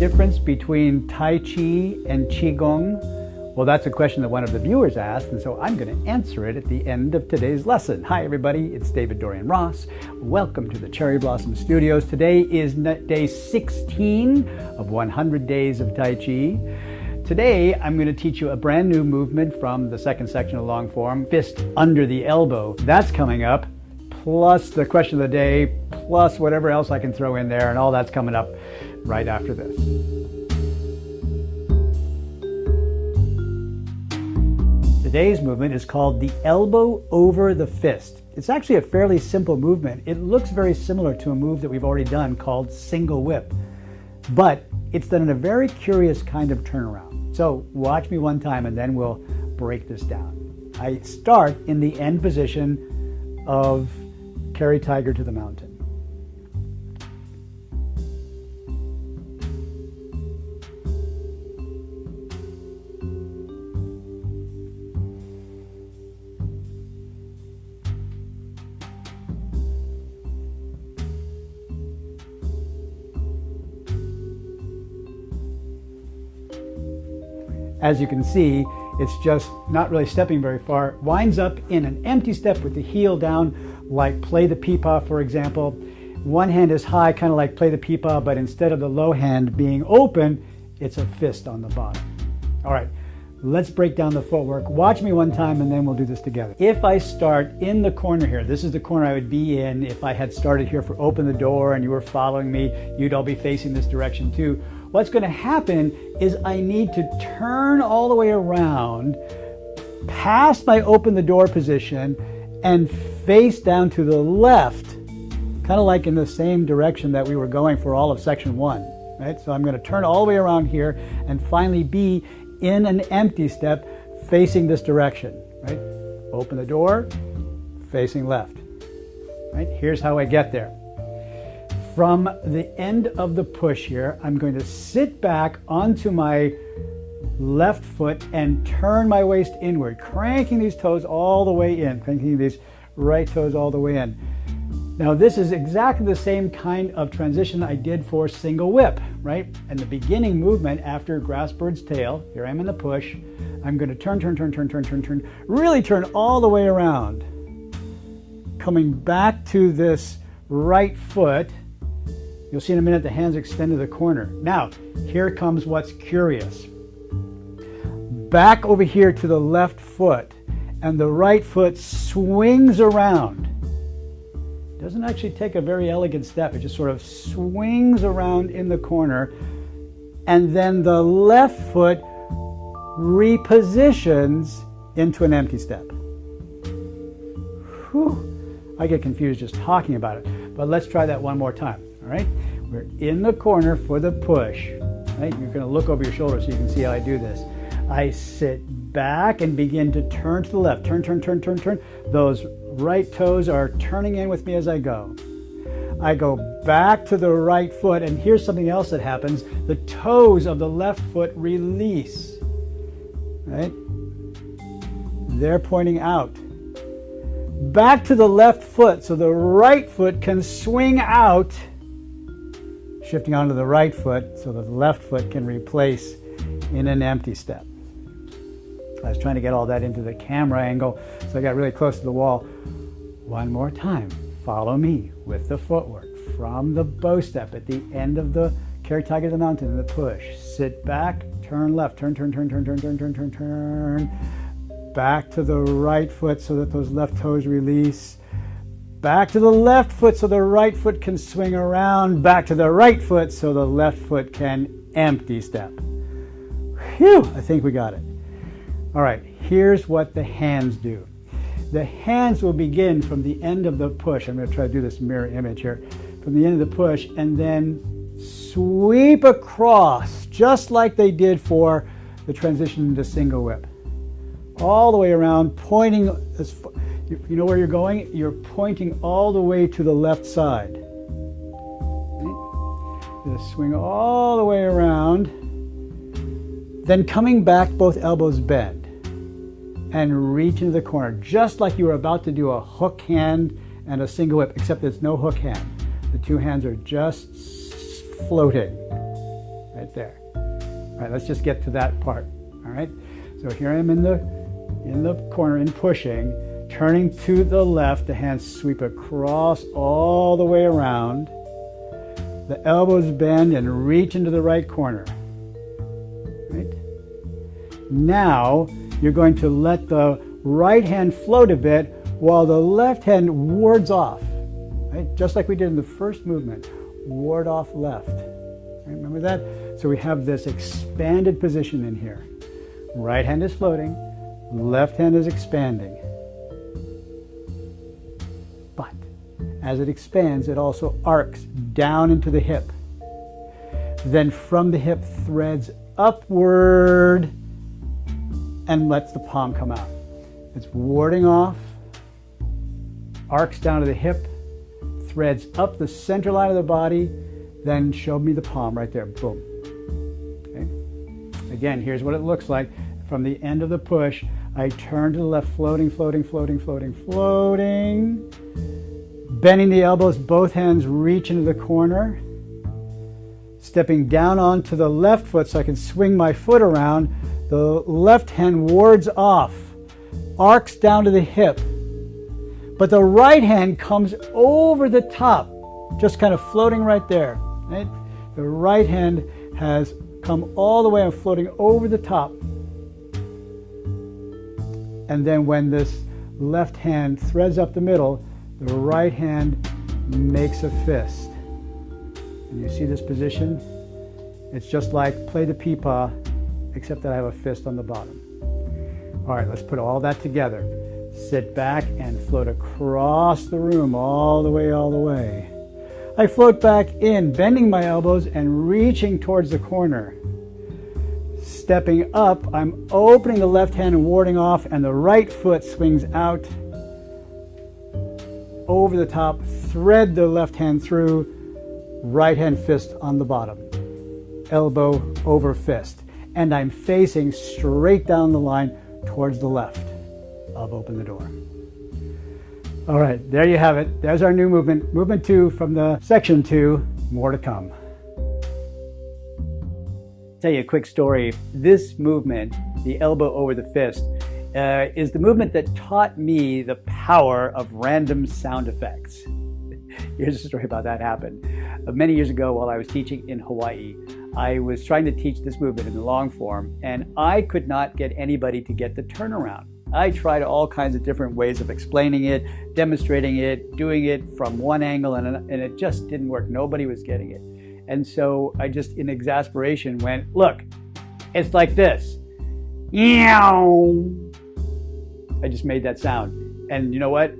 difference between Tai Chi and Qigong? Well, that's a question that one of the viewers asked, and so I'm going to answer it at the end of today's lesson. Hi, everybody. It's David-Dorian Ross. Welcome to the Cherry Blossom Studios. Today is day 16 of 100 Days of Tai Chi. Today, I'm going to teach you a brand new movement from the second section of long form, fist under the elbow. That's coming up, plus the question of the day, plus whatever else I can throw in there, and all that's coming up right after this. Today's movement is called the elbow over the fist. It's actually a fairly simple movement. It looks very similar to a move that we've already done called single whip, but it's done in a very curious kind of turnaround. So watch me one time and then we'll break this down. I start in the end position of carry tiger to the mountain. As you can see, it's just not really stepping very far. Winds up in an empty step with the heel down, like play the peepaw, for example. One hand is high, kind of like play the peepaw, but instead of the low hand being open, it's a fist on the bottom. All right, let's break down the footwork. Watch me one time and then we'll do this together. If I start in the corner here, this is the corner I would be in if I had started here for open the door and you were following me, you'd all be facing this direction too. What's going to happen is I need to turn all the way around, past my open the door position, and face down to the left, kind of like in the same direction that we were going for all of section 1, right? So I'm going to turn all the way around here and finally be in an empty step facing this direction, right? Open the door, facing left, right? Here's how I get there. From the end of the push here, I'm going to sit back onto my left foot and turn my waist inward, cranking these toes all the way in, cranking these right toes all the way in. Now this is exactly the same kind of transition I did for single whip, right? And the beginning movement after grass bird's tail, here I am in the push, I'm going to turn, really turn all the way around. Coming back to this right foot. You'll see in a minute the hands extend to the corner. Now, here comes what's curious. Back over here to the left foot, and the right foot swings around. Doesn't actually take a very elegant step. It just sort of swings around in the corner, and then the left foot repositions into an empty step. Whew. I get confused just talking about it, but let's try that one more time. All right, we're in the corner for the push. Right? You're going to look over your shoulder so you can see how I do this. I sit back and begin to turn to the left. Turn. Those right toes are turning in with me as I go. I go back to the right foot, and here's something else that happens. The toes of the left foot release. Right? They're pointing out. Back to the left foot so the right foot can swing out, shifting onto the right foot so that the left foot can replace in an empty step. I was trying to get all that into the camera angle, so I got really close to the wall. One more time. Follow me with the footwork from the bow step at the end of the carry tiger to the mountain in the push. Sit back, turn left, turn. Back to the right foot so that those left toes release. Back to the left foot so the right foot can swing around. Back to the right foot so the left foot can empty step. Phew, I think we got it. All right, here's what the hands do. The hands will begin from the end of the push. I'm going to try to do this mirror image here. From the end of the push, and then sweep across, just like they did for the transition into single whip. All the way around, pointing as far. You know where you're going? You're pointing all the way to the left side. Right? Just swing all the way around. Then coming back, both elbows bend. And reach into the corner, just like you were about to do a hook hand and a single whip, except there's no hook hand. The two hands are just floating. Right? right there. All right, let's just get to that part. All right, so here I am in the corner in pushing, turning to the left, the hands sweep across all the way around. The elbows bend and reach into the right corner. Right? Now you're going to let the right hand float a bit while the left hand wards off. Right? Just like we did in the first movement, ward off left. Right? Remember that? So we have this expanded position in here. Right hand is floating, left hand is expanding. But as it expands, it also arcs down into the hip. Then from the hip, threads upward and lets the palm come out. It's warding off, arcs down to the hip, threads up the center line of the body, then show me the palm right there. Boom. Okay. Again, here's what it looks like. From the end of the push, I turn to the left, floating, floating, floating, floating, floating. Bending the elbows, both hands reach into the corner. Stepping down onto the left foot so I can swing my foot around. The left hand wards off, arcs down to the hip. But the right hand comes over the top, just kind of floating right there. Right? The right hand has come all the way and floating over the top. And then when this left hand threads up the middle, the right hand makes a fist. And you see this position? It's just like play the peepaw, except that I have a fist on the bottom. All right, let's put all that together. Sit back and float across the room all the way, all the way. I float back in, bending my elbows and reaching towards the corner. Stepping up, I'm opening the left hand and warding off, and the right foot swings out over the top, thread the left hand through, right hand fist on the bottom, elbow over fist. And I'm facing straight down the line towards the left of open the door. All right, there you have it. There's our new movement. Movement 2 from the section 2, more to come. Tell you a quick story. This movement, the elbow over the fist, is the movement that taught me the power of random sound effects. Here's a story about that happened. Many years ago while I was teaching in Hawaii, I was trying to teach this movement in the long form, and I could not get anybody to get the turnaround. I tried all kinds of different ways of explaining it, demonstrating it, doing it from one angle, and it just didn't work. Nobody was getting it. And so I just, in exasperation, went, look, it's like this. Meow. I just made that sound. And you know what?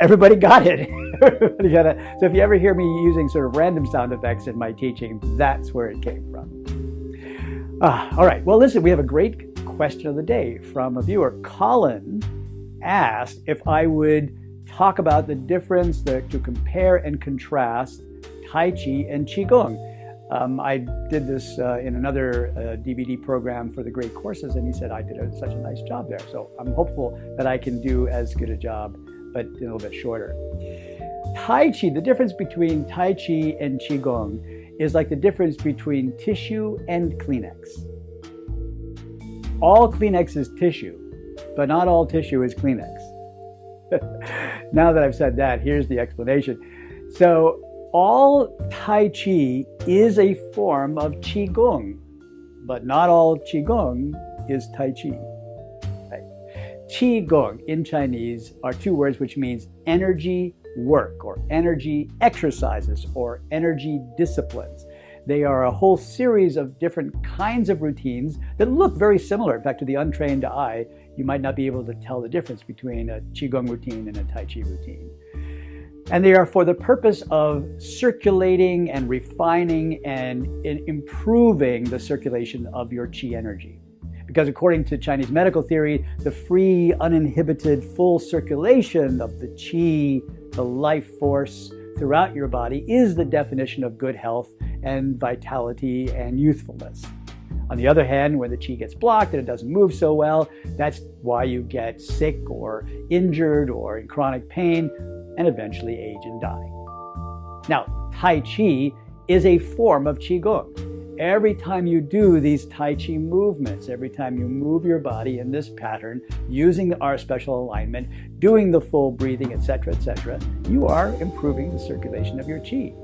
Everybody got it. Everybody got it. So if you ever hear me using sort of random sound effects in my teaching, that's where it came from. All right. Well, listen, we have a great question of the day from a viewer. Colin asked if I would talk about the difference to compare and contrast Tai Chi and Qigong. I did this in another DVD program for the great courses, and he said I did such a nice job there. So I'm hopeful that I can do as good a job, but a little bit shorter. Tai Chi, the difference between Tai Chi and Qigong is like the difference between tissue and Kleenex. All Kleenex is tissue, but not all tissue is Kleenex. Now that I've said that, here's the explanation. So all Tai Chi is a form of Qigong, but not all Qigong is Tai Chi. Right? Qigong in Chinese are two words which means energy work or energy exercises or energy disciplines. They are a whole series of different kinds of routines that look very similar. In fact, to the untrained eye, you might not be able to tell the difference between a Qigong routine and a Tai Chi routine. And they are for the purpose of circulating and refining and improving the circulation of your Qi energy. Because according to Chinese medical theory, the free, uninhibited, full circulation of the Qi, the life force throughout your body is the definition of good health and vitality and youthfulness. On the other hand, when the Qi gets blocked and it doesn't move so well, that's why you get sick or injured or in chronic pain and eventually age and die. Now, Tai Chi is a form of Qigong. every time you do these Tai Chi movements, every time you move your body in this pattern, using our special alignment, doing the full breathing, etc., you are improving the circulation of your Qi.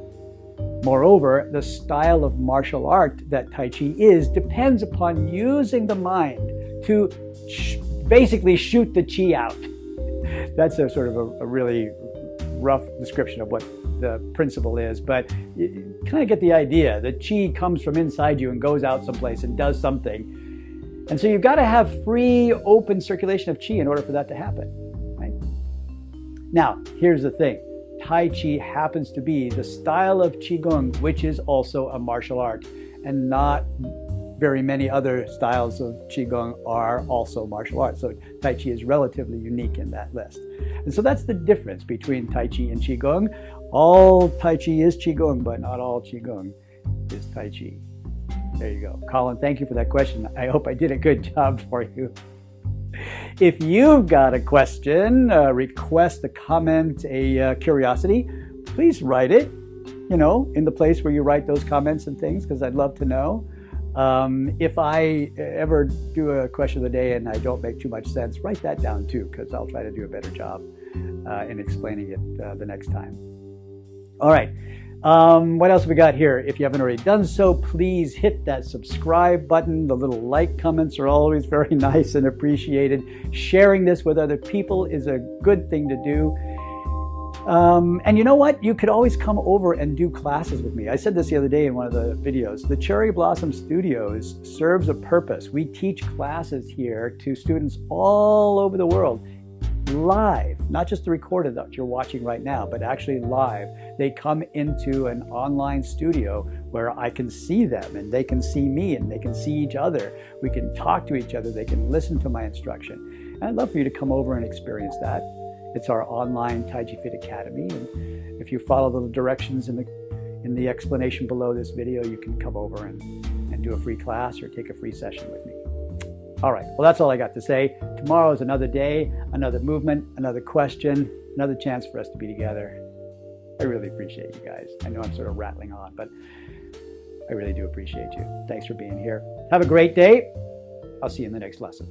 Moreover, the style of martial art that Tai Chi is depends upon using the mind to basically shoot the Qi out. That's a sort of a really rough description of what the principle is, but you kind of get the idea. The Qi comes from inside you and goes out someplace and does something. And so you've got to have free, open circulation of Qi in order for that to happen, right? Now, here's the thing. Tai Chi happens to be the style of Qigong, which is also a martial art, and not very many other styles of Qigong are also martial arts. So Tai Chi is relatively unique in that list. And so that's the difference between Tai Chi and Qigong. All Tai Chi is Qigong, but not all Qigong is Tai Chi. There you go. Colin, thank you for that question. I hope I did a good job for you. If you've got a question, a request, a comment, a curiosity, please write it, in the place where you write those comments and things, because I'd love to know. If I ever do a question of the day and I don't make too much sense, write that down too, because I'll try to do a better job in explaining it the next time. All right. What else have we got here? If you haven't already done so, please hit that subscribe button. The little like comments are always very nice and appreciated. Sharing this with other people is a good thing to do. And you know what? You could always come over and do classes with me. I said this the other day in one of the videos. The Cherry Blossom Studios serves a purpose. We teach classes here to students all over the world, live, not just the recorded that you're watching right now, but actually live. They come into an online studio where I can see them and they can see me and they can see each other. We can talk to each other. They can listen to my instruction. And I'd love for you to come over and experience that. It's our online Tai Chi Fit Academy. And if you follow the directions in the explanation below this video, you can come over and do a free class or take a free session with me. All right, well, that's all I got to say. Tomorrow is another day, another movement, another question, another chance for us to be together. I really appreciate you guys. I know I'm sort of rattling on, but I really do appreciate you. Thanks for being here. Have a great day. I'll see you in the next lesson.